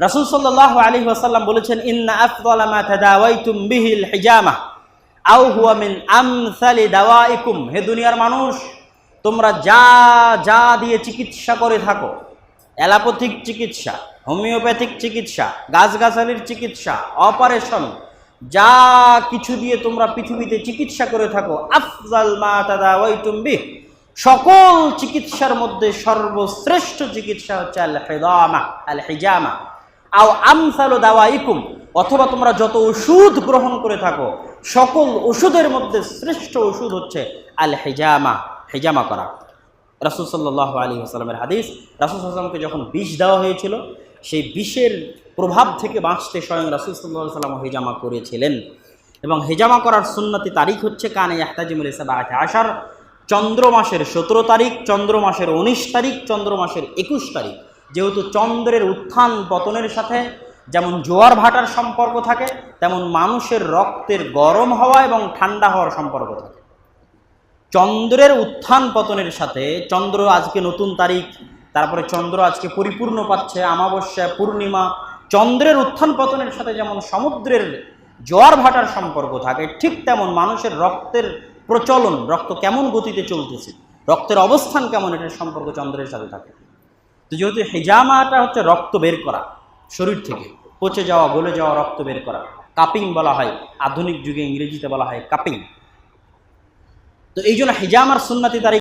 রাসূল সাল্লাল্লাহু আলাইহি ওয়াসাল্লাম বলেছেন, ইন্না আফদালা মা তাদাওয়াইতুম বিহিল হিজামা আও হুয়া মিন আমসালি দাওয়াইকুম। হে দুনিয়ার মানুষ, তোমরা যা যা দিয়ে চিকিৎসা করে থাকো, অ্যালোপ্যাথিক চিকিৎসা, হোমিওপ্যাথিক চিকিৎসা, গাছগাছালির চিকিৎসা, অপারেশন, যা কিছু দিয়ে তোমরা পৃথিবীতে চিকিৎসা করে থাকো, আফজাল মা তাদাওয়াইতুম বিহ, সকল চিকিৎসার মধ্যে সর্বশ্রেষ্ঠ চিকিৎসা হচ্ছে আল হিজামা আও আমসালু দাওয়াইকুম, অথবা তোমরা যত ওষুধ গ্রহণ করে থাকো সকল ওষুধের মধ্যে শ্রেষ্ঠ ওষুধ হচ্ছে আল হিজামা, হিজামা করা। রাসূল সাল্লাল্লাহু আলাইহি ওয়াসাল্লামের হাদিস, রাসূল সাল্লাল্লাহু আলাইহি ওয়াসাল্লামকে যখন বিষ দেওয়া হয়েছিল, সেই বিষের প্রভাব থেকে বাঁচতে স্বয়ং রাসূল সাল্লাল্লাহু আলাইহি ওয়াসাল্লাম হিজামা করেছিলেন। এবং হিজামা করার সুন্নতি তারিখ হচ্ছে কানে ইয়াহতাজিমুল সাবাআত আশার, চন্দ্র মাসের 17 তারিখ, চন্দ্র মাসের 19 তারিখ, চন্দ্র মাসের 21 তারিখ। যেহেতু চন্দ্রের উত্থান পতনের সাথে যেমন জোয়ার ভাটার সম্পর্ক থাকে, তেমন মানুষের রক্তের গরম হওয়া এবং ঠান্ডা হওয়ার সম্পর্ক থাকে। চন্দ্রের উত্থান পতনের সাথে, চন্দ্র আজকে নতুন তারিখ, তারপরে চন্দ্র আজকে পরিপূর্ণ পাচ্ছে, অমাবস্যা, পূর্ণিমা, চন্দ্রের উত্থান পতনের সাথে যেমন সমুদ্রের জোয়ার ভাটার সম্পর্ক থাকে, ঠিক তেমন মানুষের রক্তের প্রচলন, রক্ত কেমন গতিতে চলতেছে, রক্তের অবস্থান কেমন, এটার সম্পর্ক চন্দ্রের সাথে থাকে। তো যেহেতু হিজামাটা হচ্ছে রক্ত বের করা শরীর থেকে, পচে যাওয়া, গলে যাওয়া রক্ত বের করা, কাপিং বলা হয়, আধুনিক যুগে ইংরেজিতে বলা হয় কাপিং। তো এই জন্য হিজামার সুন্নতি তারিখ